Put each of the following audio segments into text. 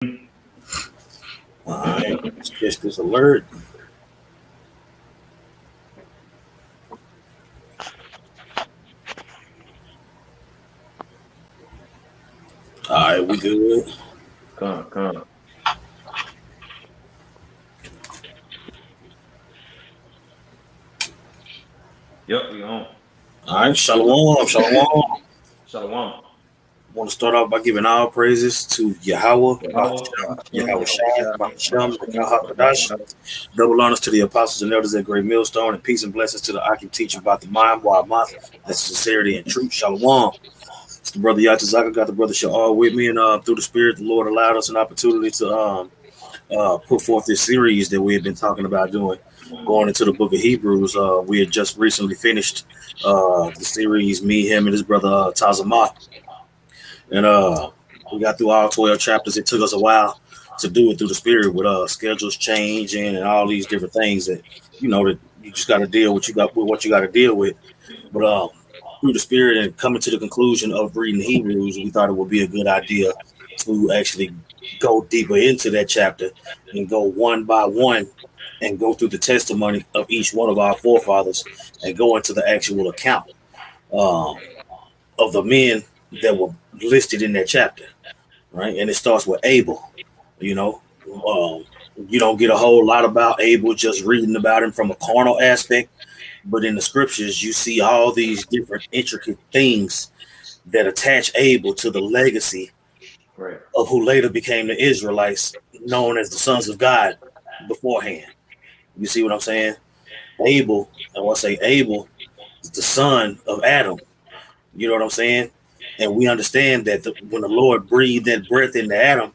All right, let's catch this alert. All right, we good. Come. Yep, we on. All right, shalom, shalom. Shalom. Want to start off by giving all praises to Yahweh, Yahweh, Yahweh Yahweh Shai, Shai, Bahasham, Yahweh Rakah. Double honors to the apostles and elders at Great Millstone, and peace and blessings to the Akim teacher about the mind, Wa'amath, that's sincerity and truth. Shalom. It's the brother Yatazaka, got the brother Sha'ar with me, and through the Spirit, the Lord allowed us an opportunity to put forth this series that we have been talking about doing, going into the book of Hebrews. We had just recently finished the series, me, him, and his brother Tazamah. And we got through all 12 chapters. It took us a while to do it through the Spirit with schedules changing and all these different things that, that you just got to deal with, what you got to deal with. But through the Spirit and coming to the conclusion of reading Hebrews, we thought it would be a good idea to actually go deeper into that chapter and go one by one and go through the testimony of each one of our forefathers and go into the actual account um, of the men that were listed in that chapter, right? And it starts with Abel. You know, you don't get a whole lot about Abel just reading about him from a carnal aspect, but in the scriptures, you see all these different intricate things that attach Abel to the legacy Right. of who later became the Israelites, known as the sons of God beforehand. You see what I'm saying? Abel, I want to say Abel is the son of Adam. You know what I'm saying? And we understand that when the Lord breathed that breath into Adam,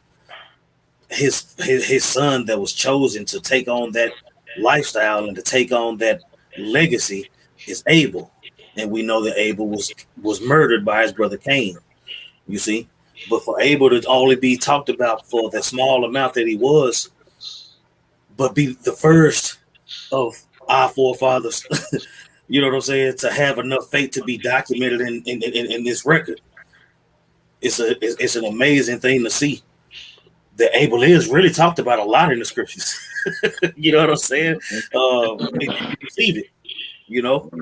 his son that was chosen to take on that lifestyle and to take on that legacy is Abel. And we know that Abel was murdered by his brother Cain. You see, but for Abel to only be talked about for the small amount that he was, but be the first of our forefathers, you know what I'm saying, to have enough faith to be documented in this record. It's an amazing thing to see that Abel is really talked about a lot in the scriptures. You know what I'm saying? If you receive it,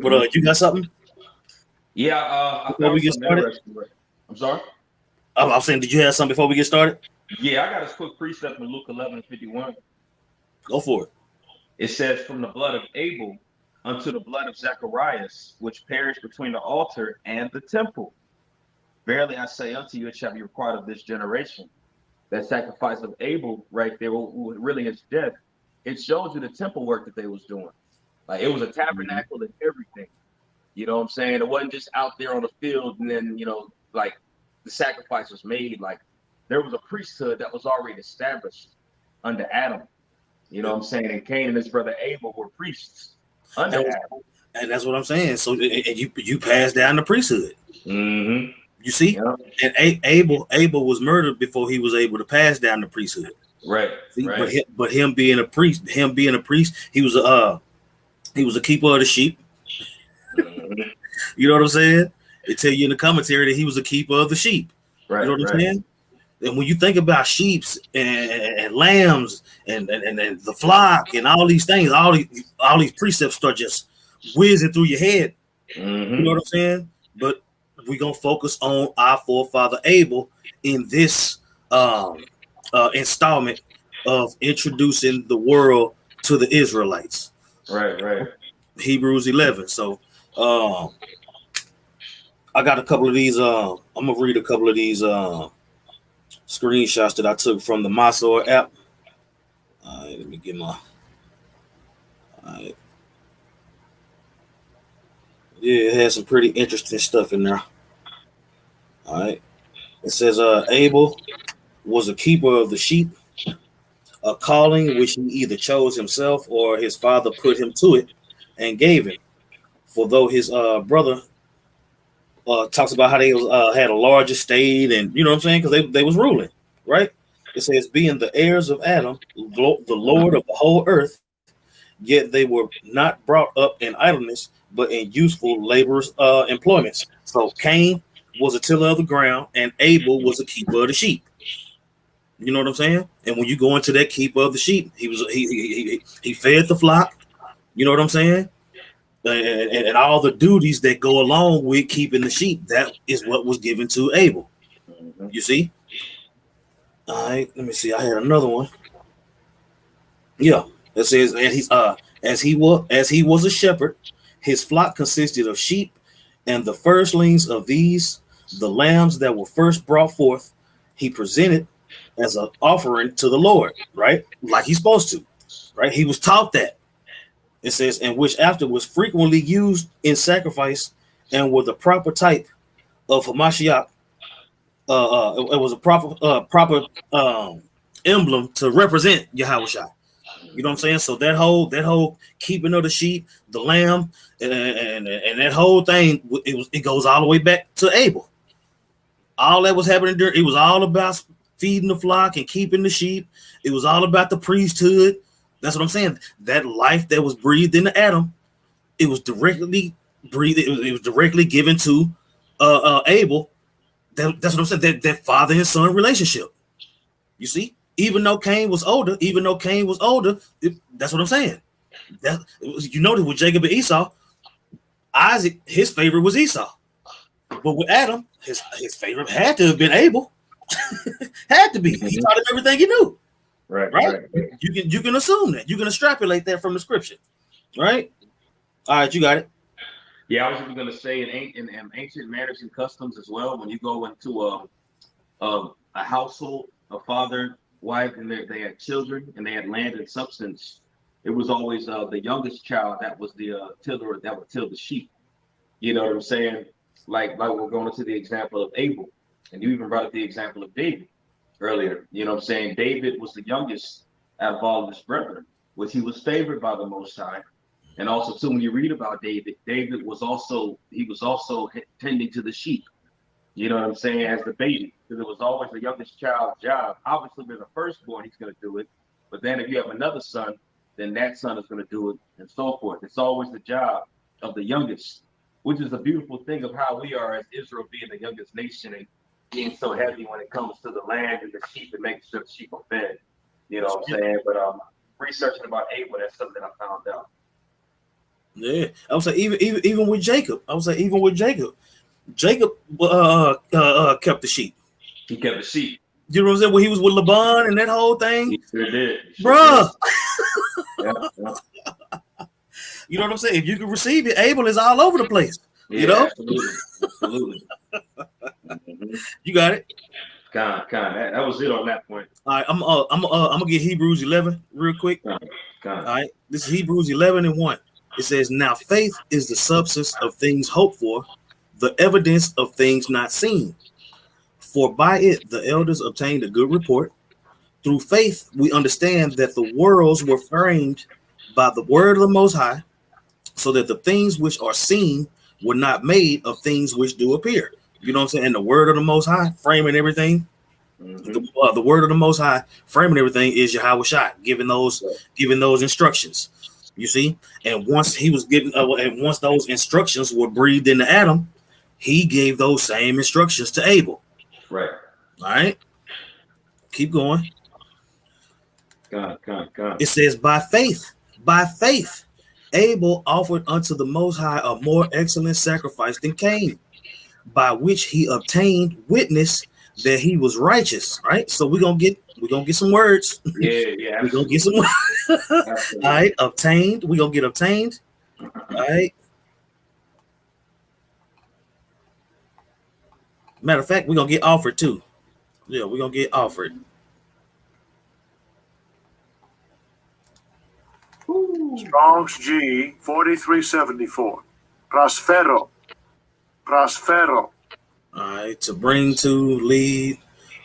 But you got something Yeah, I before we found get something started? interesting. I'm sorry. I'm saying, did you have something before we get started? Yeah, I got a quick precept in Luke 11:51. Go for it. It says, "From the blood of Abel unto the blood of Zacharias, which perished between the altar and the temple. Verily I say unto you, it shall be required of this generation." That sacrifice of Abel, right there, really is death. It shows you the temple work that they was doing. Like it was a Mhm. tabernacle and everything. You know what I'm saying? It wasn't just out there on the field and then, like the sacrifice was made. Like there was a priesthood that was already established under Adam. You know what I'm saying? And Cain and his brother Abel were priests under And, Adam. and that's what I'm saying. So and you pass down the priesthood. Mm-hmm. You see, Yeah. and Abel was murdered before he was able to pass down the priesthood. Right. See, Right. but him being a priest, he was a keeper of the sheep. Mm-hmm. You know what I'm saying? They tell you in the commentary that he was a keeper of the sheep. You know Right. what I'm Right. saying? And when you think about sheep and lambs and the flock and all these things, all these precepts start just whizzing through your head. You know what Mm-hmm. I'm saying? But we're gonna focus on our forefather Abel in this installment of introducing the world to the Israelites. Right. Right. Hebrews 11. So um, I got a couple of these. I'm gonna read a couple of these screenshots that I took from the Mysore app. All right, let me get my. All right. Yeah, it has some pretty interesting stuff in there. All right. It says Abel was a keeper of the sheep, a calling which he either chose himself or his father put him to it and gave him. For though his brother talks about how they had a large estate and you know what I'm saying because they was ruling, right? It says being the heirs of Adam, the Lord of the whole earth, yet they were not brought up in idleness, but in useful laborers' employments. So Cain was a tiller of the ground, and Abel was a keeper of the sheep. You know what I'm saying? And when you go into that keeper of the sheep, he fed the flock. You know what I'm saying? And all the duties that go along with keeping the sheep, that is what was given to Abel. Mm-hmm. You see? All right, let me see. I had another one. Yeah, it says, and he's as he was a shepherd, his flock consisted of sheep, and the firstlings of these, the lambs that were first brought forth, he presented as an offering to the Lord, right? Like he's supposed to, right? He was taught that. It says, and which after was frequently used in sacrifice and were the proper type of Hamashiach. It was a proper emblem to represent Yahweh. You know what I'm saying? So that whole keeping of the sheep, the lamb, and that whole thing, it goes all the way back to Abel. All that was happening there, it was all about feeding the flock and keeping the sheep. It was all about the priesthood. That's what I'm saying. That life that was breathed into Adam, it was directly breathed. It was directly given to Abel. That's what I'm saying. That father and son relationship. You see, even though Cain was older, that's what I'm saying. That you notice with Jacob and Esau, Isaac, his favorite was Esau, but with Adam, his favorite had to have been Abel. Had to be. He taught him everything he knew. Right. You can assume that. You can extrapolate that from the scripture. Right. All right, you got it. Yeah, I was even going to say in ancient manners and customs as well. When you go into a household, a father, wife, and they had children and they had land and substance, it was always the youngest child that was the tiller that would till the sheep. You know what I'm saying? Like we're going into the example of Abel, and you even brought up the example of David earlier. You know what I'm saying? David was the youngest out of all of his brethren, which he was favored by the Most High. And also, too, when you read about David, David was also tending to the sheep. You know what I'm saying? As the baby, because it was always the youngest child's job. Obviously, with the firstborn, he's going to do it. But then if you have another son, then that son is going to do it, and so forth. It's always the job of the youngest, which is a beautiful thing of how we are as Israel, being the youngest nation and being so heavy when it comes to the land and the sheep and making sure the sheep are fed. You know what I'm saying? But researching about Abel, that's something I found out. Yeah, I would say even with Jacob, Jacob kept the sheep. He kept the sheep. You know what I'm saying? When he was with Laban and that whole thing, he sure did, bruh. Yeah. You know what I'm saying? If you can receive it, Abel is all over the place. Yeah, you know, absolutely. You got it. Kind. That was it on that point. All right, I'm gonna get Hebrews 11 real quick. All right, this is Hebrews 11:1. It says, "Now faith is the substance of things hoped for, the evidence of things not seen. For by it the elders obtained a good report. Through faith we understand that the worlds were framed by the word of the Most High, so that the things which are seen were not made of things which do appear." You know what I'm saying? And the word of the Most High framing everything. The word of the Most High framing everything is Yahweh Shai, giving those instructions. You see, and once he was given, and once those instructions were breathed into Adam, he gave those same instructions to Abel. Right. All right. Keep going. God. It says, by faith, Abel offered unto the Most High a more excellent sacrifice than Cain, by which he obtained witness that he was righteous. Right. So we're gonna get some words. Yeah. We're gonna get some words. All right, obtained. We're gonna get obtained. All right. Matter of fact, we're gonna get offered too. Yeah, we're gonna get offered. Strong's G 4374. Prospero. All right, to bring to lead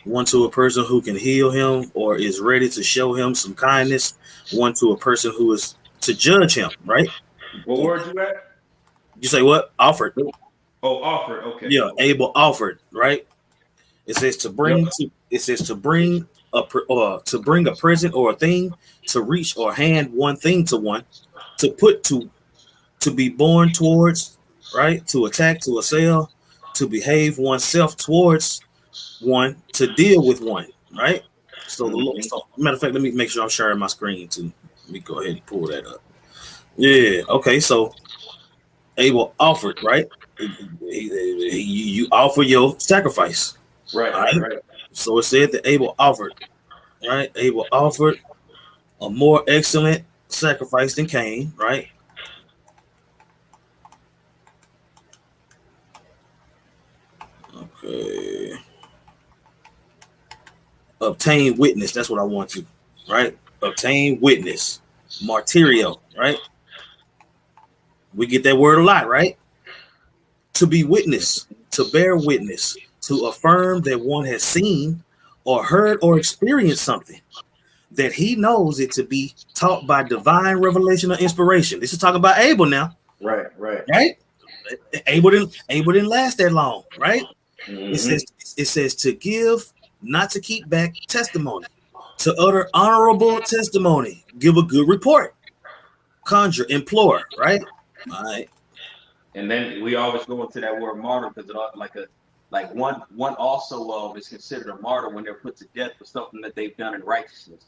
one to a person who can heal him or is ready to show him some kindness, one to a person who is to judge him, right? What word you at? You say what? Offered. Oh, offered. Okay. Yeah, Abel offered, right? It says to bring to bring a present or a thing, to reach or hand one thing to one, to put to be born towards, right? To attack, to assail, to behave oneself towards one, to deal with one, right? So the Lord, matter of fact, let me make sure I'm sharing my screen too. Let me go ahead and pull that up. Yeah. Okay. So Abel offered, right? You offer your sacrifice. Right. All right. So it said that Abel offered, right? Abel offered a more excellent sacrifice than Cain, right? Okay. Obtain witness. That's what I want to, right? Obtain witness. Martyrio, right? We get that word a lot, right? To be witness, to bear witness, to affirm that one has seen or heard or experienced something that he knows it to be taught by divine revelation or inspiration. This is talking about Abel now. Right. Abel didn't last that long, right? It says to give, not to keep back testimony, to utter honorable testimony, give a good report, conjure, implore, right? All right. And then we always go into that word martyr because like one also is considered a martyr when they're put to death for something that they've done in righteousness.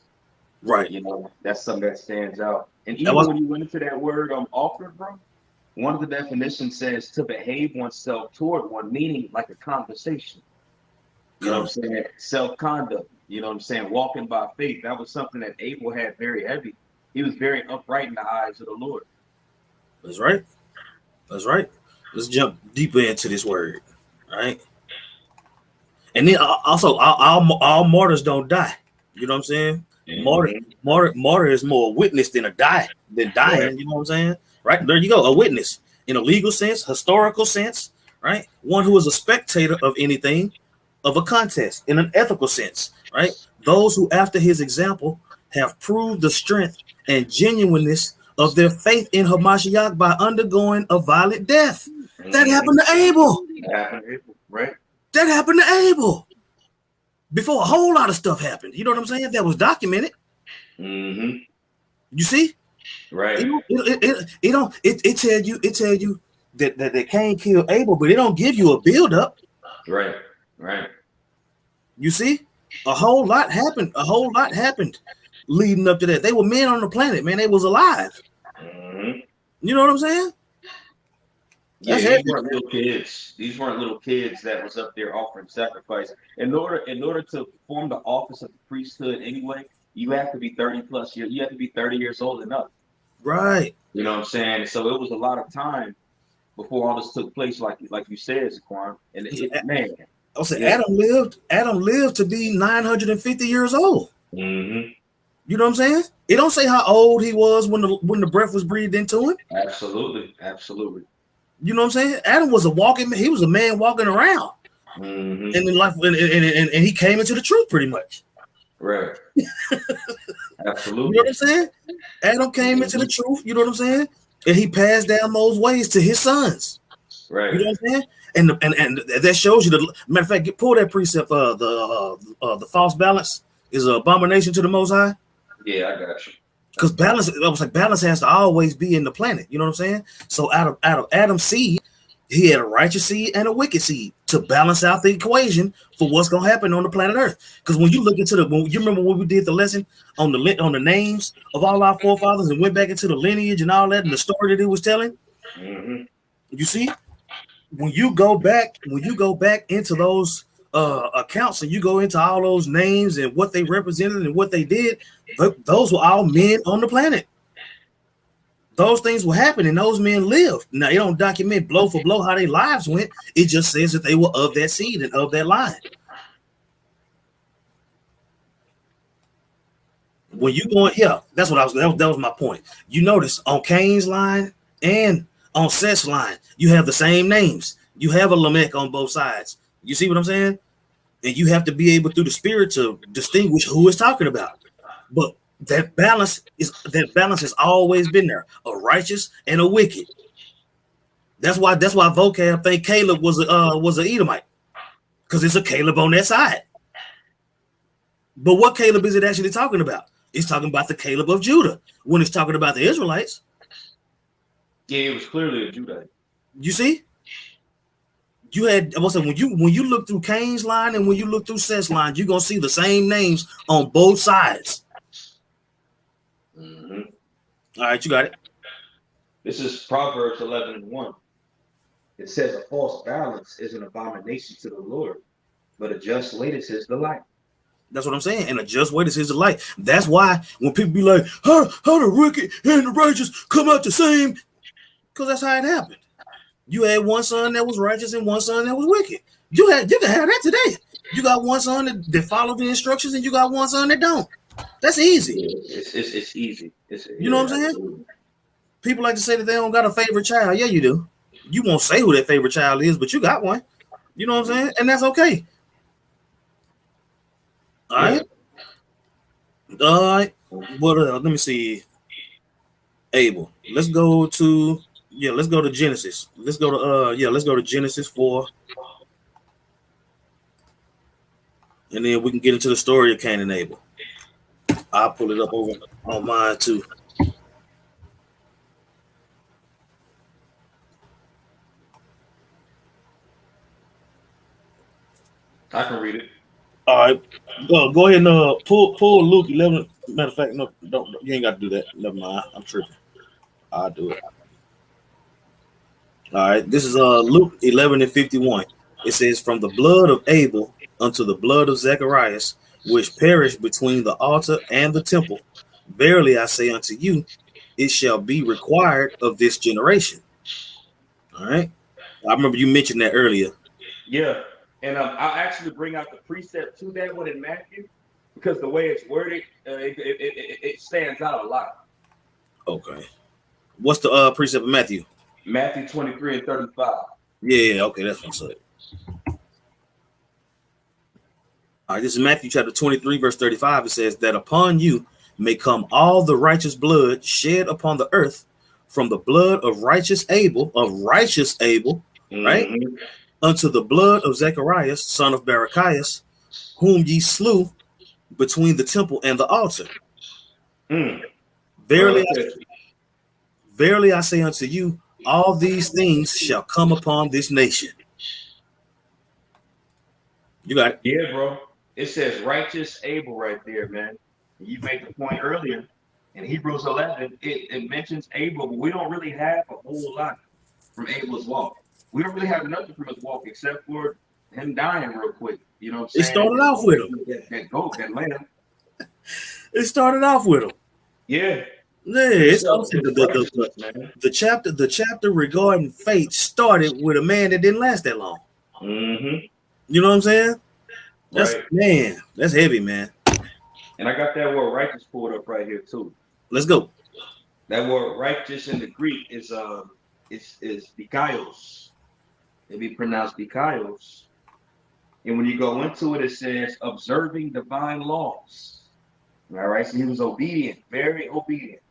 Right. You know, that's something that stands out. And even when you went into that word offered, bro, one of the definitions says to behave oneself toward one, meaning like a conversation. You know what I'm saying? Self-conduct. You know what I'm saying? Walking by faith. That was something that Abel had very heavy. He was very upright in the eyes of the Lord. That's right. That's right. Let's jump deeper into this word. All right. And then also, all martyrs don't die. You know what I'm saying? Martyr is more a witness than dying. You know what I'm saying? Right? There you go. A witness in a legal sense, historical sense, right? One who is a spectator of anything, of a contest in an ethical sense, right? Those who, after his example, have proved the strength and genuineness of their faith in Hamashiach by undergoing a violent death. That happened to Abel. Right? That happened to Abel before a whole lot of stuff happened. You know what I'm saying? That was documented. You see? Right. It tell you that Cain killed Abel, but it don't give you a build up. Right. You see? A whole lot happened leading up to that. They were men on the planet, man. They was alive. You know what I'm saying? Yeah, these weren't little kids. These weren't little kids that was up there offering sacrifice. In order to perform the office of the priesthood anyway, you have to be 30 plus years. You have to be 30 years old and up. Right. You know what I'm saying? So it was a lot of time before all this took place, like you said, Zaquan. And man, I say Adam lived to be 950 years old. You know what I'm saying? It don't say how old he was when the breath was breathed into him. Absolutely. You know what I'm saying? Adam was he was a man walking around. And in life, and he came into the truth pretty much. Right. Absolutely. You know what I'm saying? Adam came into the truth, you know what I'm saying? And he passed down those ways to his sons. Right. You know what I'm saying? And that shows you the matter of fact, pull that precept, the false balance is an abomination to the Most High. Yeah, I got you. Because balance has to always be in the planet. You know what I'm saying? So out of Adam's seed, he had a righteous seed and a wicked seed to balance out the equation for what's gonna happen on the planet Earth. Because when you look into you remember when we did the lesson on the names of all our forefathers and went back into the lineage and all that and the story that it was telling. You see, when you go back into those accounts and you go into all those names and what they represented and what they did, those were all men on the planet. Those things will happen and those men lived. Now, they don't document blow for blow how their lives went. It just says that they were of that seed and of that line. When you go, that's what that was my point. You notice on Cain's line and on Seth's line, you have the same names. You have a Lamech on both sides. You see what I'm saying? And you have to be able through the spirit to distinguish who is talking about. But that balance has always been there, a righteous and a wicked. That's why vocab think Caleb was an Edomite, because it's a Caleb on that side. But what Caleb is it actually talking about? It's talking about the Caleb of Judah when it's talking about the Israelites. Yeah, it was clearly a Judite. You see? You had what's that? When you look through Cain's line and when you look through Seth's line, you're gonna see the same names on both sides. Mm-hmm. All right, you got it. This is Proverbs 11:1. It says, "A false balance is an abomination to the Lord, but a just weight is his delight." That's what I'm saying. And a just weight is his delight. That's why when people be like, how the wicked and the righteous come out the same? Because that's how it happened. You had one son that was righteous and one son that was wicked. You can have that today. You got one son that follow the instructions and you got one son that don't. That's easy. It's easy. You know what I'm saying? Absolutely. People like to say that they don't got a favorite child. Yeah, you do. You won't say who that favorite child is, but you got one. You know what I'm saying? And that's okay. All right. All right. What let me see. Abel. Let's go to Genesis. Let's go to Genesis 4. And then we can get into the story of Cain and Abel. I'll pull it up over on mine too. I can read it. All right. Go ahead and pull Luke 11. Matter of fact, no, don't, you ain't got to do that. Never mind. I'm tripping. I'll do it. All right. This is Luke 11:51. It says, "From the blood of Abel unto the blood of Zacharias, which perished between the altar and the temple. Verily I say unto you, it shall be required of this generation." All right. I remember you mentioned that earlier. Yeah. And I'll actually bring out the precept to that one in Matthew because the way it's worded, it stands out a lot. Okay. What's the precept of Matthew? Matthew 23:35. Yeah, okay, that's what's up. All right, this is Matthew chapter 23, verse 35. It says that upon you may come all the righteous blood shed upon the earth, from the blood of righteous Abel, mm-hmm. right? Unto the blood of Zacharias, son of Barachias, whom ye slew between the temple and the altar. Verily I say unto you, all these things shall come upon this nation. You got it. Yeah, bro. It says righteous Abel right there, man. You made the point earlier. In Hebrews 11, it mentions Abel, but we don't really have a whole lot from Abel's walk. We don't really have nothing from his walk except for him dying real quick. You know what I'm saying? It started off with him. That goat, that lamb. It started off with him. Yeah. Yeah, it's the chapter regarding faith started with a man that didn't last that long. Mm-hmm. You know what I'm saying? That's right. Man, that's heavy, man. And I got that word righteous pulled up right here too. Let's go. That word righteous in the Greek is dikaios. It be pronounced dikaios. And when you go into it, it says observing divine laws. All right, so he was obedient, very obedient.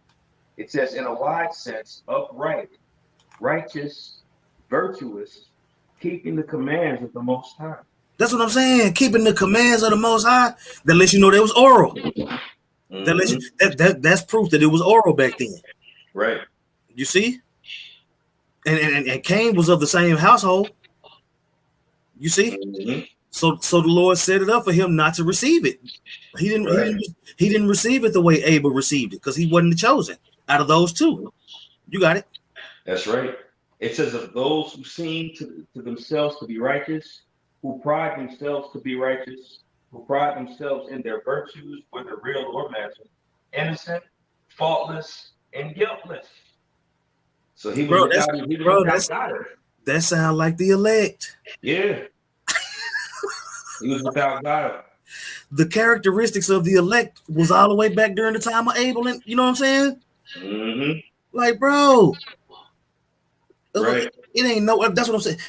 It says in a wide sense, upright, righteous, virtuous, keeping the commands of the Most High. That's what I'm saying. Keeping the commands of the Most High. That lets you know that was oral. Mm-hmm. That lets you, that's proof that it was oral back then. Right. You see? And Cain was of the same household. You see? Mm-hmm. So the Lord set it up for him not to receive it. He didn't receive it the way Abel received it because he wasn't the chosen out of those two. You got it. That's right. It says of those who seem to themselves to be righteous, who pride themselves to be righteous, who pride themselves in their virtues, whether real or imagined, innocent, faultless, and guiltless. So he was without God. That sounds like the elect. Yeah. He was without God. The characteristics of the elect was all the way back during the time of Abel, and you know what I'm saying? Mm-hmm. Like, bro, right. It ain't no. That's what I'm saying.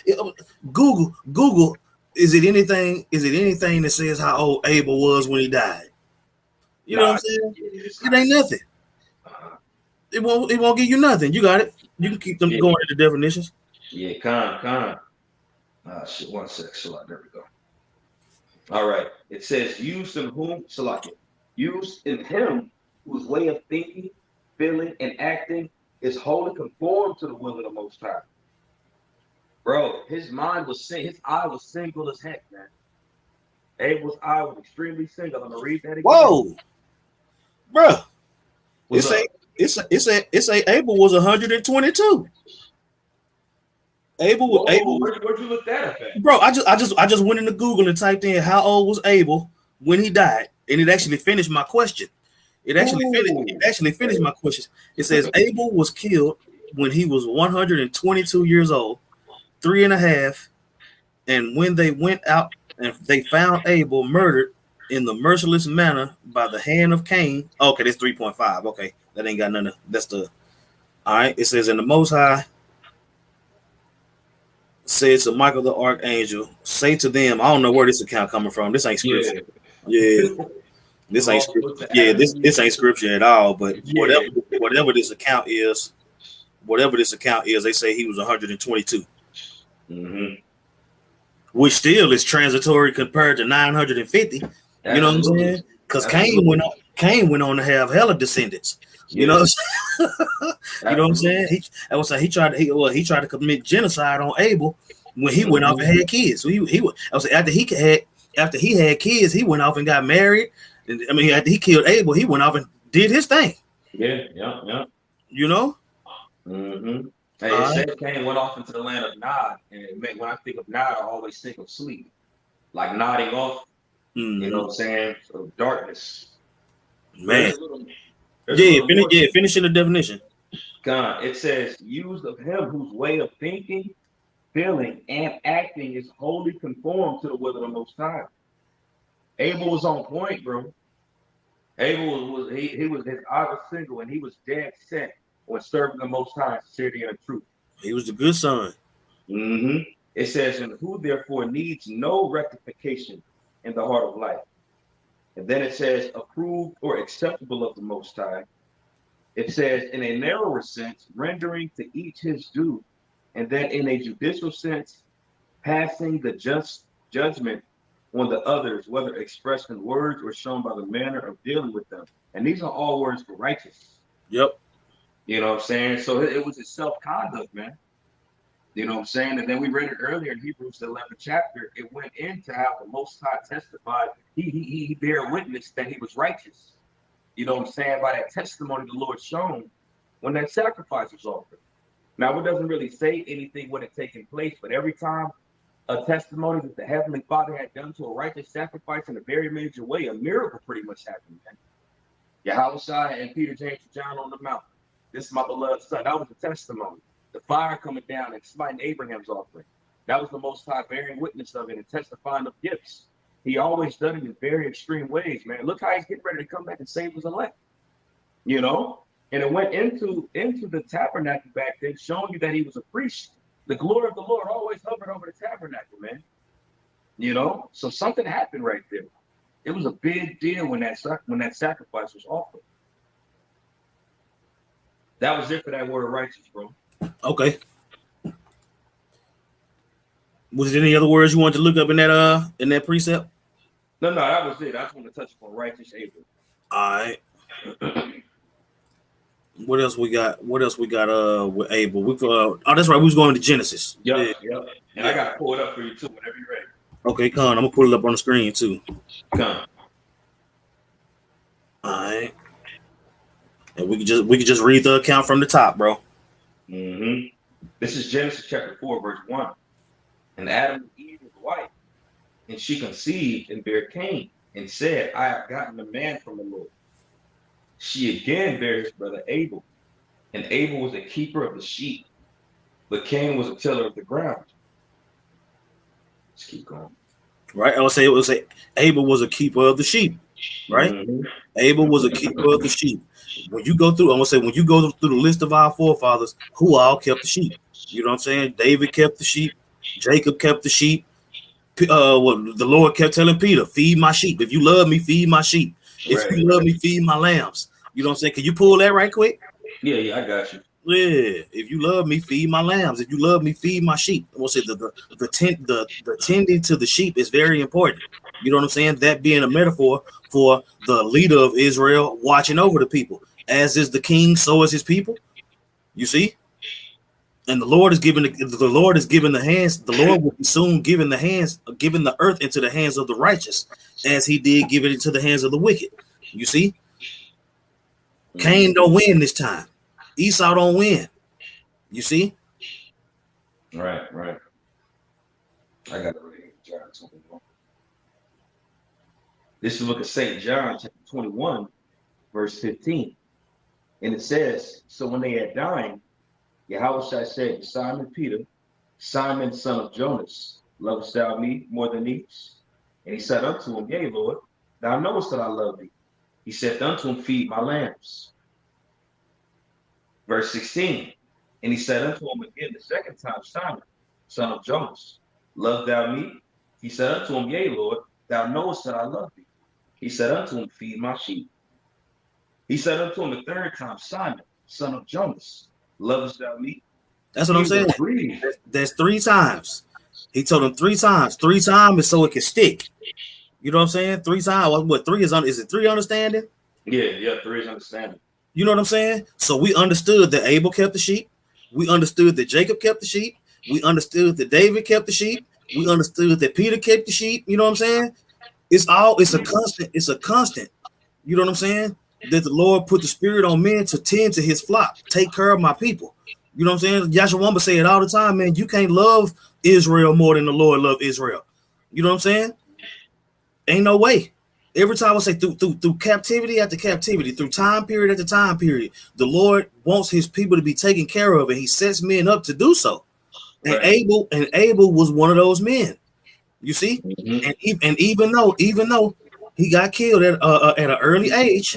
Google. Is it anything that says how old Abel was when he died? You know what I'm saying? It ain't nothing. It won't give you nothing. You got it. You can keep them going into definitions. Yeah, con. Shit, 1 sec. There we go. All right. It says used in him whose way of thinking, feeling, and acting is wholly conformed to the will of the Most High. Bro, his mind was his eye was single as heck, man. Abel's eye was extremely single. I'm gonna read that again. Whoa, bruh. What's It's up? it's a Abel was 122. Abel, Where'd you look that up at? bro. I just went into Google and typed in how old was Abel when he died, and it actually finished my question. It actually finished my question. It says Abel was killed when he was 122 years old, 3.5, and when they went out and they found Abel murdered in the merciless manner by the hand of Cain. Okay, that's 3.5. Okay, that ain't got nothing. That's the all right. It says, "In the Most High said to Michael the archangel, say to them." I don't know where this account coming from. This ain't scripture. Yeah. This ain't scripture. Yeah, this ain't scripture at all. But whatever this account is, they say he was 122. Mm-hmm. Which still is transitory compared to 950. You know what I'm saying? Because Cain went on to have hella descendants. You know, you know what I'm saying? He tried to commit genocide on Abel when he went off and had kids. So after he had kids, he went off and got married. And I mean, after he killed Abel, he went off and did his thing. Yeah. You know. Mm-hmm. Hey, it said Cain went off into the land of Nod, and when I think of Nod, I always think of sleep, like nodding off. Mm-hmm. You know what I'm saying? Of darkness. Man. Finishing the definition. God, it says, used of him whose way of thinking, feeling, and acting is wholly conformed to the will of the Most High. Abel was on point, bro. Abel was his eye was single, and he was dead set on serving the Most High in sincerity and truth. He was the good son. Mm-hmm. It says, and who therefore needs no rectification in the heart of life. And then it says, approved or acceptable of the Most High. It says, in a narrower sense, rendering to each his due. And then in a judicial sense, passing the just judgment on the others, whether expressed in words or shown by the manner of dealing with them. And these are all words for righteous. Yep. You know what I'm saying? So it was a self-conduct, man. You know what I'm saying? And then we read it earlier in Hebrews, the 11th chapter. It went into how the Most High testified. He bare witness that he was righteous. You know what I'm saying? By that testimony the Lord shown when that sacrifice was offered. Now, it doesn't really say anything what had taken place, but every time a testimony that the Heavenly Father had done to a righteous sacrifice in a very major way, a miracle pretty much happened, man. Yahweh and Peter, James, and John on the mountain. This is my beloved son. That was the testimony. The fire coming down and smiting Abraham's offering. That was the Most High bearing witness of it and testifying of gifts. He always done it in very extreme ways, man. Look how he's getting ready to come back and save his elect. You know? And it went into the tabernacle back then, showing you that he was a priest. The glory of the Lord always hovered over the tabernacle, man. You know? So something happened right there. It was a big deal when that sacrifice was offered. That was it for that word righteous, bro. Okay. Was there any other words you wanted to look up in that precept? No, that was it. I just want to touch upon righteous Abel. All right. What else we got? With Abel? That's right. We was going to Genesis. Yep. And I gotta pull it up for you too whenever you're ready. Okay, come on. I'm gonna pull it up on the screen too. Come. All right. And we can just read the account from the top, bro. Mm-hmm. This is Genesis chapter 4, verse 1. And Adam and Eve was wife, and she conceived and bare Cain, and said, I have gotten a man from the Lord. She again bare his brother Abel, and Abel was a keeper of the sheep, but Cain was a tiller of the ground. Let's keep going. Right, I would say Abel was a keeper of the sheep. Right, Mm-hmm. Abel was a keeper of the sheep. When you go through the list of our forefathers, who all kept the sheep? You know what I'm saying? David kept the sheep. Jacob kept the sheep. The Lord kept telling Peter, feed my sheep. If you love me, feed my sheep. If you love me, feed my lambs. You know what I'm saying? Can you pull that right quick? Yeah, I got you. Yeah. If you love me, feed my lambs. If you love me, feed my sheep. We'll say the tending to the sheep is very important. You know what I'm saying? That being a metaphor for the leader of Israel watching over the people. As is the king, so is his people. You see? And the Lord is giving the hands. The Lord will be soon giving the earth into the hands of the righteous, as He did give it into the hands of the wicked. You see, Cain don't win this time. Esau don't win. You see, Right. I got it right here. John 21. This is the book of St. John, chapter 21, verse 15. And it says, so when they had dined, Yahushua said to Simon Peter, Simon, son of Jonas, lovest thou me more than these? And he said unto him, yea, Lord, thou knowest that I love thee. He said unto him, feed my lambs. Verse 16. And he said unto him again the second time, Simon, son of Jonas, love thou me? He said unto him, yea, Lord, thou knowest that I love thee. He said unto him, feed my sheep. He said unto him the third time, Simon, son of Jonas, lovest thou me? That's what I'm saying. There's 3 times. He told him 3 times. 3 times is so it can stick. You know what I'm saying? 3 times. What 3 is it 3 understanding? Yeah, 3 is understanding. You know what I'm saying? So we understood that Abel kept the sheep. We understood that Jacob kept the sheep. We understood that David kept the sheep. We understood that Peter kept the sheep. You know what I'm saying? It's a constant. You know what I'm saying? That the Lord put the spirit on men to tend to his flock, take care of my people. You know what I'm saying? Yahshua say it all the time, man. You can't love Israel more than the Lord loved Israel. You know what I'm saying? Ain't no way. Every time I say through captivity after captivity, through time period after time period, the Lord wants his people to be taken care of, and he sets men up to do so. And right. Abel was one of those men. You see? And even though he got killed at an early age,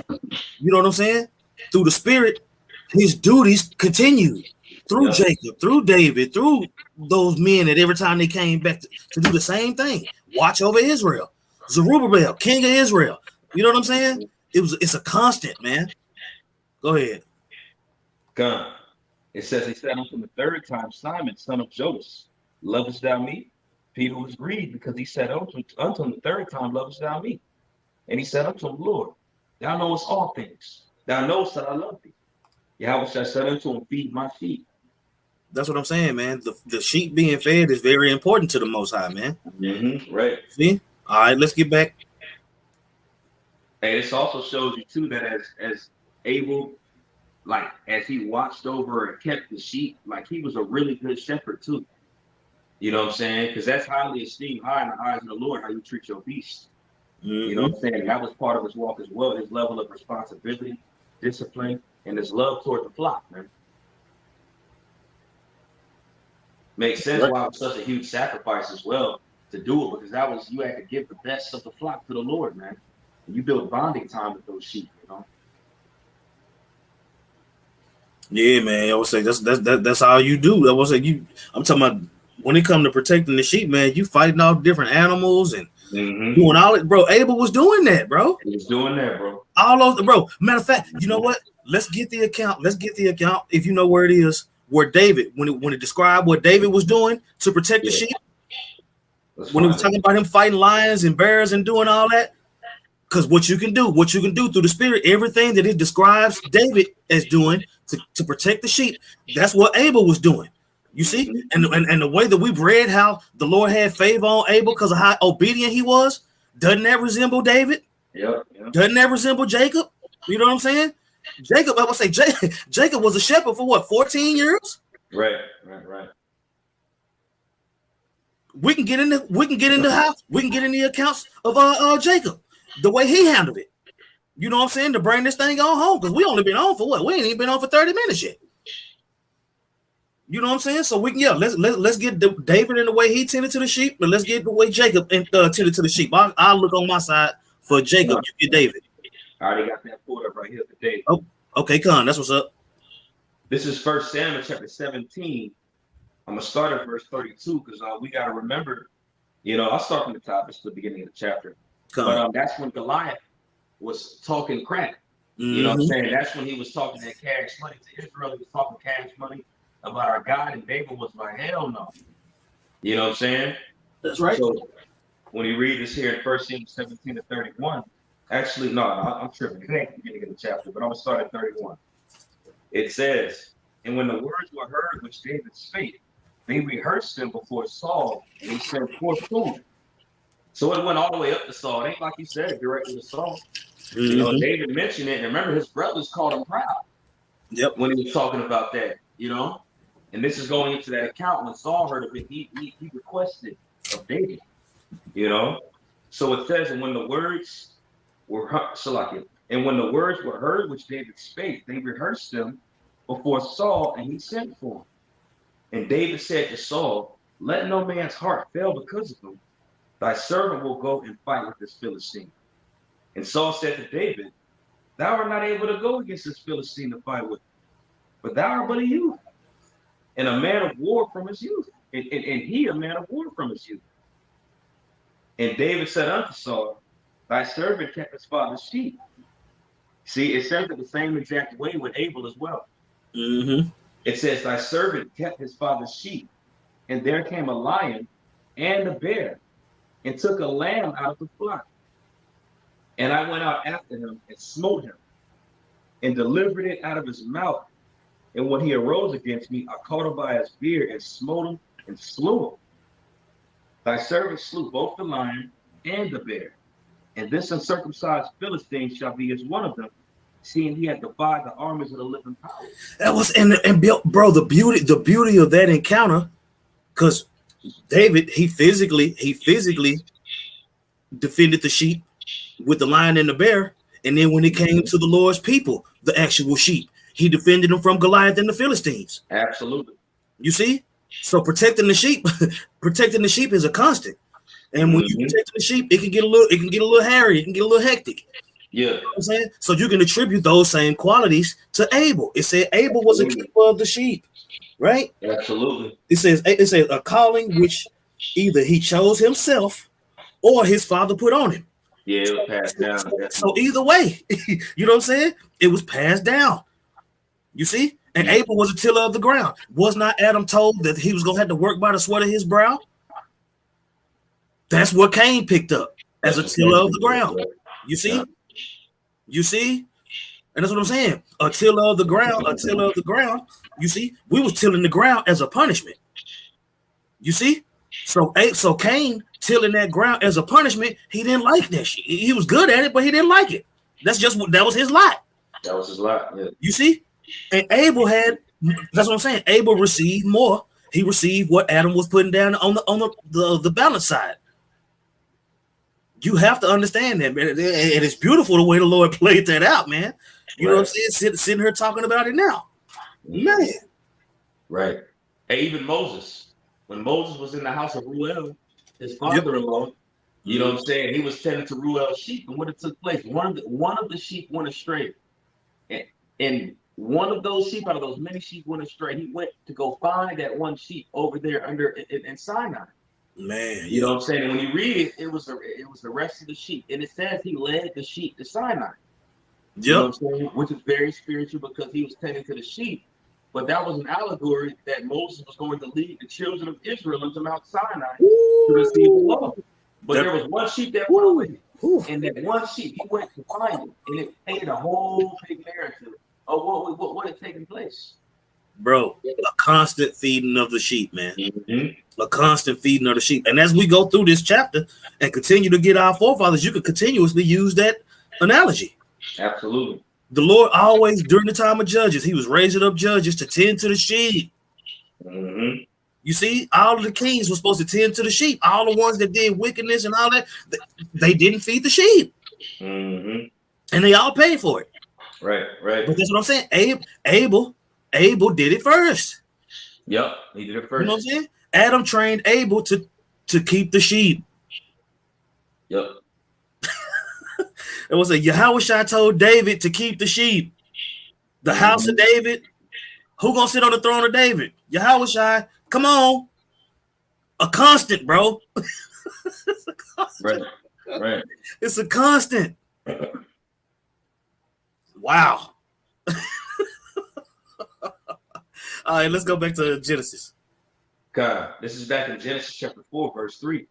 you know what I'm saying? Through the spirit, his duties continued through Jacob, through David, through those men that every time they came back to do the same thing, watch over Israel. Zerubbabel, king of Israel. You know what I'm saying? It's a constant, man. Go ahead. Come. It says he said unto him the third time, Simon, son of Jonas, lovest thou me? Peter was grieved because he said unto him the third time, lovest thou me? And he said unto him, Lord, thou knowest all things. Thou knowest that I love thee. Yahweh said unto him, feed my sheep. That's what I'm saying, man. The sheep being fed is very important to the Most High, man. Right. See? All right, let's get back. And this also shows you too that as Abel, like as he watched over and kept the sheep, like he was a really good shepherd too. You know what I'm saying? Because that's highly esteemed, high in the eyes of the Lord, how you treat your beast. You know what I'm saying? That was part of his walk as well, his level of responsibility, discipline, and his love toward the flock, man. Makes sense why it was such a huge sacrifice as well to do it, because you had to give the best of the flock to the Lord, man. And you build bonding time with those sheep, you know. Yeah, man. I would say that's how you do. I would say I'm talking about when it comes to protecting the sheep, man. You fighting off different animals and doing all it, bro. Abel was doing that, bro. He was doing that, bro. All those, bro. Matter of fact, you know what? Let's get the account. If you know where it is, where David, when it described what David was doing to protect the sheep, when it was talking about him fighting lions and bears and doing all that. Because what you can do through the spirit, everything that it describes David as doing to protect the sheep, that's what Abel was doing. You see, and the way that we've read how the Lord had favor on Abel because of how obedient he was, doesn't that resemble David? Yep. Doesn't that resemble Jacob? You know what I'm saying? Jacob, I would say Jacob was a shepherd for what, 14 years? Right. We can get in the accounts of Jacob, the way he handled it. You know what I'm saying? To bring this thing on home, because we only been on for what? We ain't even been on for 30 minutes yet. You know what I'm saying? So we can, let's get David in the way he tended to the sheep, but let's get the way Jacob tended to the sheep. I'll look on my side for Jacob. You get David. I already got that pulled up right here for David. Oh, okay, Con, that's what's up. This is 1 Samuel chapter 17. I'm gonna start at verse 32 because we gotta remember, I'll start from the top. It's the beginning of the chapter. But that's when Goliath was talking crap. You know what I'm saying? That's when he was talking that cash money to Israel. He was talking cash money about our God, and David was like, hell no. You know what I'm saying? That's right. So when you read this here in 1 Samuel 17 to 31, actually, no, I'm tripping. It ain't the beginning of the chapter, but I'm gonna start at 31. It says, And when the words were heard which David spake, they rehearsed them before Saul, and he sent forth to him. So it went all the way up to Saul. It ain't like you said, directly to Saul. You know, David mentioned it, and remember his brothers called him proud. Yep. When he was talking about that, you know. And this is going into that account. When Saul heard of it, he requested of David, you know. So it says, and when the words were heard which David spake, they rehearsed them before Saul, and he sent for him. And David said to Saul, let no man's heart fail because of him. Thy servant will go and fight with this Philistine. And Saul said to David, thou art not able to go against this Philistine to fight with him, but thou art but a youth, and a man of war from his youth, and he a man of war from his youth. And David said unto Saul, thy servant kept his father's sheep. See, it says it the same exact way with Abel as well. It says, thy servant kept his father's sheep, and there came a lion and a bear, and took a lamb out of the flock. And I went out after him and smote him, and delivered it out of his mouth. And when he arose against me, I caught him by his beard and smote him and slew him. Thy servant slew both the lion and the bear, and this uncircumcised Philistine shall be as one of them, seeing he had defied the armies of the living power. That was and bro, the beauty of that encounter, because David he physically defended the sheep with the lion and the bear, and then when it came to the Lord's people, the actual sheep, he defended them from Goliath and the Philistines. Absolutely. You see, so protecting the sheep is a constant. And when you protect the sheep, it can get a little hairy, it can get a little hectic. Yeah. You know what I'm saying? So you can attribute those same qualities to Abel. It said Abel was a keeper of the sheep, right? Absolutely. It says a calling which either he chose himself or his father put on him. Yeah, it was passed down. So either way, you know what I'm saying? It was passed down. You see? And Abel was a tiller of the ground. Was not Adam told that he was going to have to work by the sweat of his brow? That's what Cain picked up as a tiller of the ground. You see? Yeah. You see? And that's what I'm saying. A tiller of the ground. You see? We was tilling the ground as a punishment. You see? So Cain tilling that ground as a punishment, he didn't like that shit. He was good at it, but he didn't like it. That was his lot. That was his lot, yeah. You see? And Abel that's what I'm saying. Abel received more. He received what Adam was putting down on the balance side. You have to understand that, man. And it's beautiful the way the Lord played that out, man. You know what I'm saying? Sitting here talking about it now. Man. Right. And even Moses, when Moses was in the house of Ruel, his father-in-law, you know what I'm saying? He was tending to Ruel's sheep. And what it took place, one of the sheep went astray. And one of those sheep, out of those many sheep, went astray. He went to go find that one sheep over there in Sinai. Man, you know what I'm saying? And when you read it, it was the rest of the sheep, and it says he led the sheep to Sinai. You know what I'm saying? Which is very spiritual because he was tending to the sheep. But that was an allegory that Moses was going to lead the children of Israel into Mount Sinai to receive the law. But there was one sheep that went with him, and that one sheep he went to find it, and it painted a whole big narrative of what had taken place. Bro, a constant feeding of the sheep, man. A constant feeding of the sheep. And as we go through this chapter and continue to get our forefathers, you could continuously use that analogy. Absolutely. The Lord always, during the time of Judges, he was raising up judges to tend to the sheep. You see, all of the kings were supposed to tend to the sheep. All the ones that did wickedness and all that, they didn't feed the sheep. And they all paid for it. Right. But that's what I'm saying. Abel did it first. Yep, he did it first. You know what I'm saying? Adam trained Abel to keep the sheep. Yep. It was a Yahushua told David to keep the sheep. The house of David. Who gonna sit on the throne of David? Yahushua. Come on. A constant, bro. It's a constant. Right. It's a constant. Wow. All right, let's go back to Genesis. God, this is back in Genesis chapter 4, verse 3.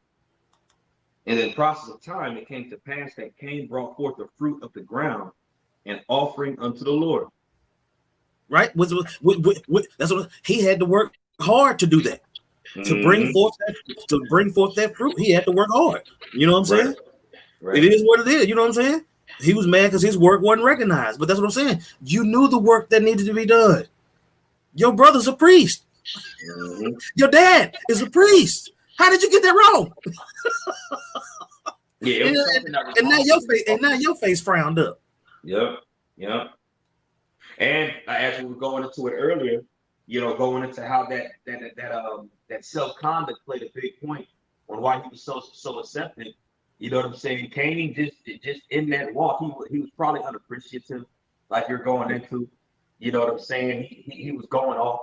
And in the process of time, it came to pass that Cain brought forth the fruit of the ground, an offering unto the Lord. right? That's what he had to work hard to do that. To bring Mm-hmm. forth that fruit, he had to work hard. You know what I'm Right. saying? Right. It is what it is. You know what I'm saying? He was mad because his work wasn't recognized. But that's what I'm saying. You knew the work that needed to be done. Your brother's a priest. Mm-hmm. Your dad is a priest. How did you get that wrong? Yeah, it And, was something that was and now wrong. your face, and now your face frowned up. Yep. Yep. And as we were going into it earlier, going into how that self conduct played a big point on why he was so accepted. You know what I'm saying? Cain just in that walk, he was probably unappreciative, like you're going into. You know what I'm saying? He was going off.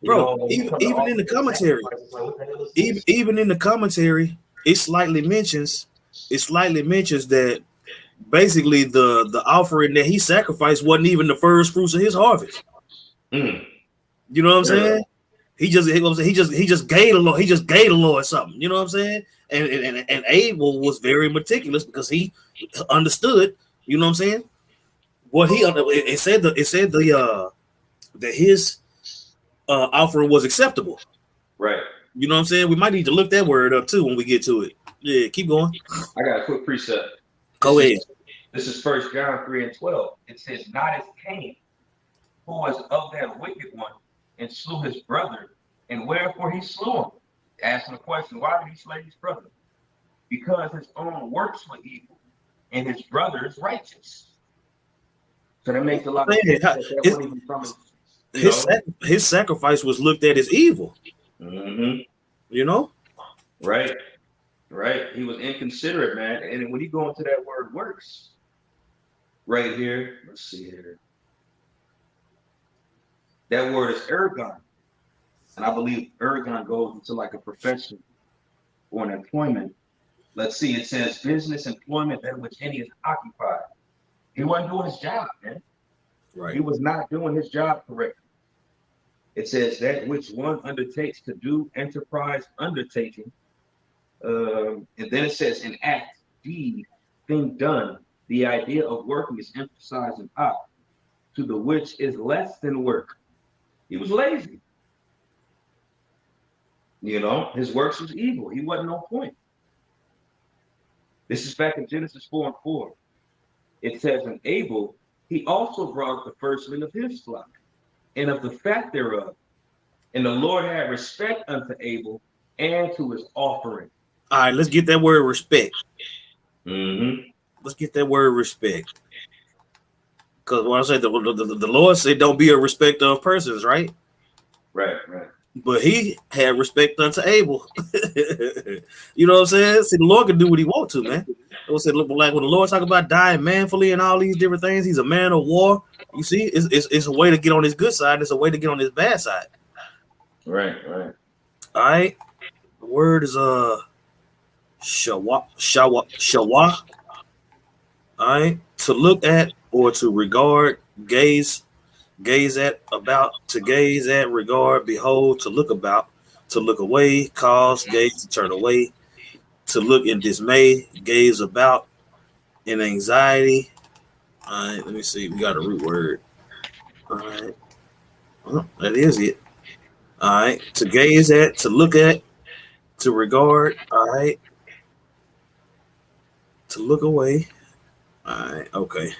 Bro, When he even come to even in offer the the commentary, sacrifice, it's like, what the hell is even this? even in the commentary, it slightly mentions that basically the offering that he sacrificed wasn't even the first fruits of his harvest. Mm, You know what I'm really? saying? He just gave the Lord, something. You know what I'm saying? And Abel was very meticulous because he understood. You know what I'm saying? What it said that his offering was acceptable. Right. You know what I'm saying? We might need to look that word up too when we get to it. Yeah, keep going. I got a quick precept. Go This is ahead. this is 1 John 3:12. It says, "Not as Cain, who was of that wicked one, and slew his brother, and wherefore he slew him." Asking the question, why did he slay his brother? Because his own works were evil, and his brother is righteous. So that makes a lot of sense that His wasn't even from his, you his, know. sac- his sacrifice was looked at as evil. Mm-hmm. You know? Right, right. He was inconsiderate, man. And when you go into that word works, right here, let's see here. That word is ergon. And I believe ergon goes into like a profession or an employment. Let's see, it says business employment that which any is occupied. He wasn't doing his job, man. He Right. was not doing his job correctly. It says that which one undertakes to do enterprise undertaking. And then it says an act, deed, thing done. The idea of working is emphasized in op, to the which is less than work. He was lazy. His works was evil. He wasn't on point. This is back in Genesis 4:4. It says, "And Abel, he also brought the firstling of his flock, and of the fat thereof. And the Lord had respect unto Abel and to his offering." All right, let's get that word respect. Mm-hmm. Let's get that word respect. Because when I say the Lord said, don't be a respecter of persons, right? Right, right. But he had respect unto Abel. You know what I'm saying? See, the Lord can do what he wants to, man. I said, look, like when the Lord talk about dying manfully and all these different things, he's a man of war. You see, it's a way to get on his good side. It's a way to get on his bad side. Right, right. All right. The word is shawa. All right. To look at or to regard, gaze at, about, to gaze at, regard, behold, to look about, to look away, cause, gaze, to turn away, to look in dismay, gaze about, in anxiety. All right, let me see. We got a root word. All right. Well, that is it. All right. To gaze at, to look at, to regard. All right. To look away. All right. Okay.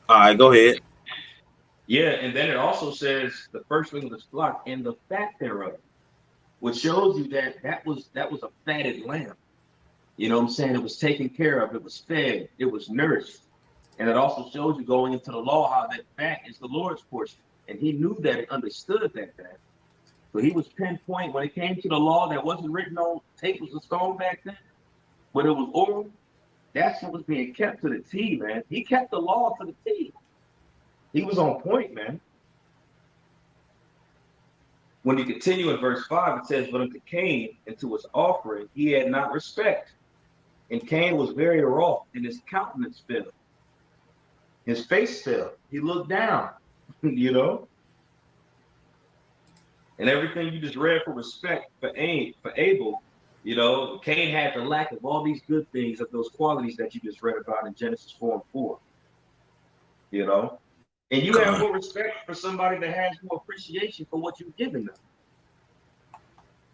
All right. Go ahead. Yeah, and then it also says the firstling of his flock and the fat thereof, which shows you that was a fatted lamb. You know what I'm saying? It was taken care of, it was fed, it was nourished. And it also shows you going into the law how that fat is the Lord's portion. And he knew that and understood that fat. So he was pinpoint when it came to the law that wasn't written on tables of stone back then, but it was oral. That's what was being kept to the T, man. He kept the law to the T. He was on point, man. When you continue in verse 5, it says, "But unto Cain and to his offering he had not respect. And Cain was very wroth, and his countenance fell. His face fell. He looked down, you know? And everything you just read for respect for Abel, You know, Cain had the lack of all these good things, of those qualities that you just read about in Genesis 4 and 4. You know, and you have more respect for somebody that has more appreciation for what you've given them.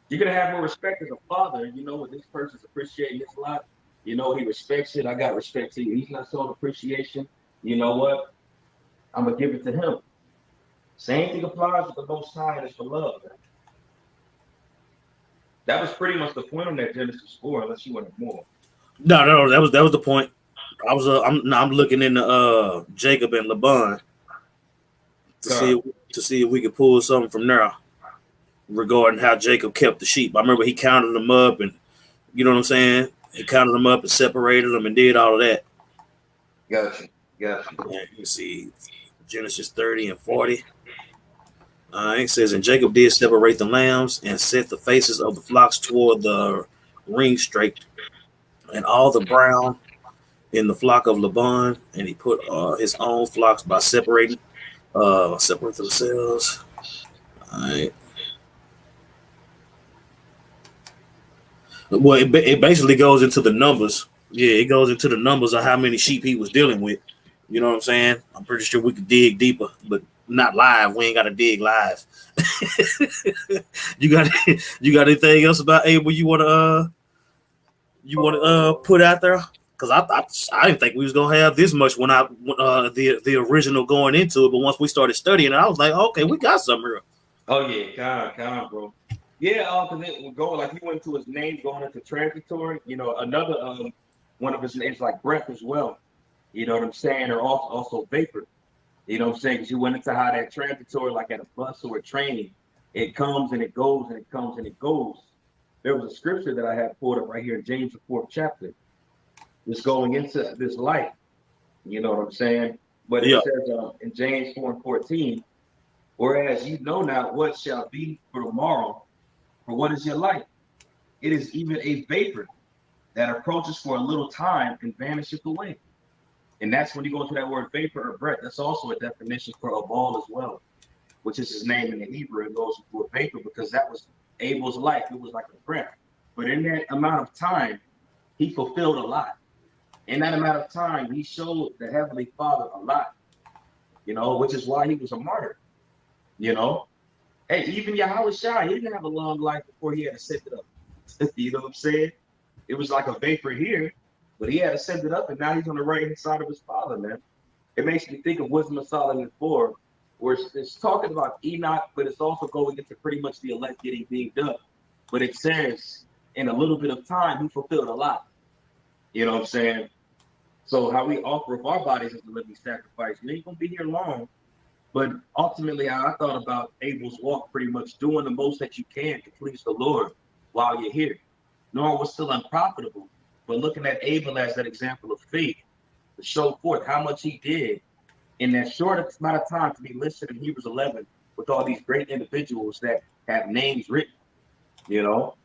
You're gonna have more respect as a father. You know, this person's appreciating this a lot. You know, he respects it. I got respect to you. He's not showing appreciation. You know what? I'm gonna give it to him. Same thing applies with the Most High and it's for love. Man. That was pretty much the point on that Genesis 4, unless you wanted more. No, that was the point. I'm looking into Jacob and Laban to see if we could pull something from there regarding how Jacob kept the sheep. I remember he counted them up, and you know what I'm saying. He counted them up and separated them and did all of that. Gotcha. Yeah, you see Genesis 30 and 40. It says, and Jacob did separate the lambs and set the faces of the flocks toward the ring straight, and all the brown in the flock of Laban, and he put his own flocks by separating, separate themselves. All right. Well, it basically goes into the numbers. Yeah, it goes into the numbers of how many sheep he was dealing with. You know what I'm saying? I'm pretty sure we could dig deeper, but not live. We ain't got to dig live. You got anything else about Abel you want to put out there? Because I didn't think we was gonna have this much when the original going into it, but once we started studying it, I was like, okay, we got something here. Oh yeah, God, bro. Yeah, because it would go like he went to his name going into transitory. You know, another one of his names like breath as well. You know what I'm saying? Or also vapor. You know what I'm saying? Because you went into how that transitory, like at a bus or a train, it comes and it goes and it comes and it goes. There was a scripture that I had pulled up right here in James, the 4th chapter. It's going into this life. You know what I'm saying? But it says in James 4 and 14, whereas you know not what shall be for tomorrow, for what is your life? It is even a vapor that approaches for a little time and vanisheth away. And that's when you go into that word vapor or breath. That's also a definition for a ball as well, which is his name in the Hebrew. It goes into a vapor because that was Abel's life. It was like a breath. But in that amount of time, he fulfilled a lot. In that amount of time, he showed the Heavenly Father a lot, you know, which is why he was a martyr, you know. Hey, even Yahweh Shai, he didn't have a long life before he had to set it up. You know what I'm saying? It was like a vapor here, but he had to send it up, and now he's on the right hand side of his Father, man. It makes me think of Wisdom of Solomon 4, where it's talking about Enoch, but it's also going into pretty much the elect getting being done. But it says, in a little bit of time, he fulfilled a lot. You know what I'm saying? So how we offer up our bodies as a living sacrifice, we ain't gonna be here long. But ultimately, I thought about Abel's walk pretty much doing the most that you can to please the Lord while you're here. Nor was still unprofitable, but looking at Abel as that example of faith to show forth how much he did in that short amount of time to be listed in Hebrews 11 with all these great individuals that have names written. You know,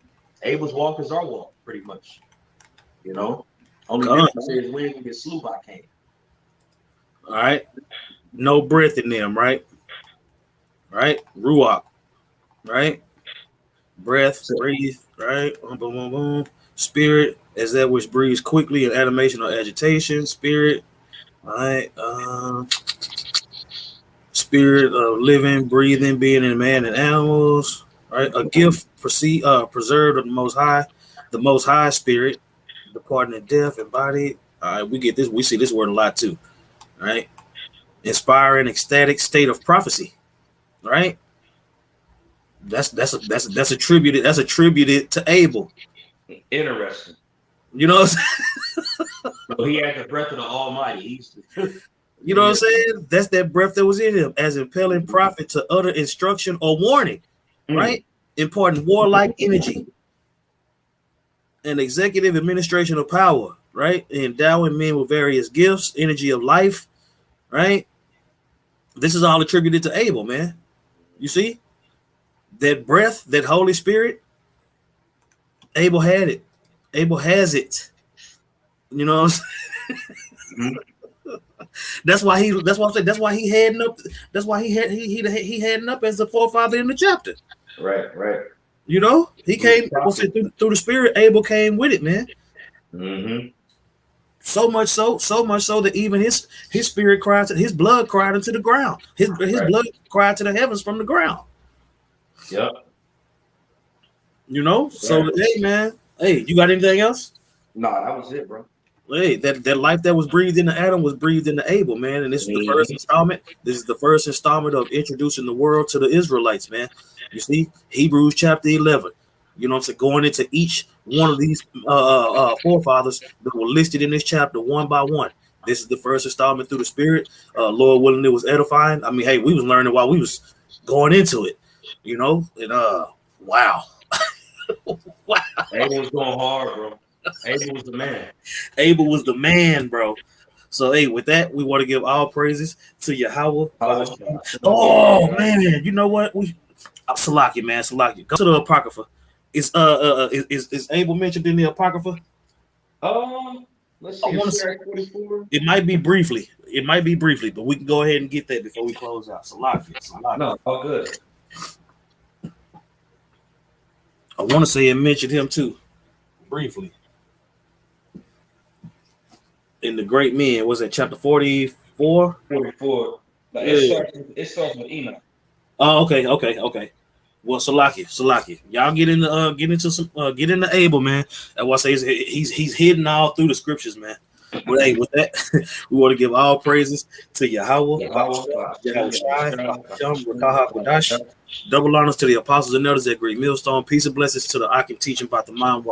Abel's walk is our walk, pretty much. You know, only difference is we ain't gonna get slew by Cain. All right, no breath in them, right? Right, ruach, right? Breath, breathe, right? Boom, boom, boom, boom. Spirit, as that which breathes quickly in animation or agitation. Spirit, all right. Spirit of living, breathing, being in man and animals. Right, a gift preserved of the Most High Spirit, departing in death and body. All right, we get this. We see this word a lot too. All right, inspiring, ecstatic state of prophecy. Right. That's attributed. That's attributed to Abel. Interesting. You know what I'm saying? So he had the breath of the Almighty. You know what I'm saying? That's that breath that was in him, as impelling prophet to utter instruction or warning, right? Imparting warlike energy and executive administration of power, right? Endowing men with various gifts, energy of life, right? This is all attributed to Abel, man. You see? That breath, that Holy Spirit, Abel had it. Abel has it. You know what I'm saying? That's why he heading up. That's why he heading up as the forefather in the chapter. Right. You know, he came through the spirit. Abel came with it, man. Mm-hmm. So much so that even his spirit cried, his blood cried into the ground. His blood cried to the heavens from the ground. Yep. You know, so hey, man, hey, you got anything else? Nah, that was it, bro. Hey, that life that was breathed into Adam was breathed into Abel, man. And this is the first installment. This is the first installment of introducing the world to the Israelites, man. You see, Hebrews chapter 11. You know what I'm saying? Going into each one of these forefathers that were listed in this chapter one by one. This is the first installment through the Spirit. Lord willing, it was edifying. I mean, hey, we was learning while we was going into it. You know, and wow. Wow. Abel was going hard, bro. Abel was the man. Abel was the man, bro. So, hey, with that, we want to give all praises to Yahweh. Oh, man. You know what? Salaki, man. Salaki. Go to the Apocrypha. Is Abel mentioned in the Apocrypha? Let's see. It might be briefly. But we can go ahead and get that before we close out. Salaki. No, all good. I want to say it mentioned him too, briefly. In the Great Men, was it chapter 44? 44. Like it starts with Enoch. Oh, okay. Well, Salaki. Y'all get into Abel, man. That's why I say he's hidden all through the scriptures, man. But hey, with that, we want to give all praises to Yahweh, double honors to the apostles and elders at Great Millstone. Peace and blessings to the Akim teaching about the mind,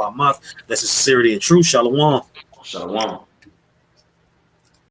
That's the sincerity and truth. Shalom. Shalom.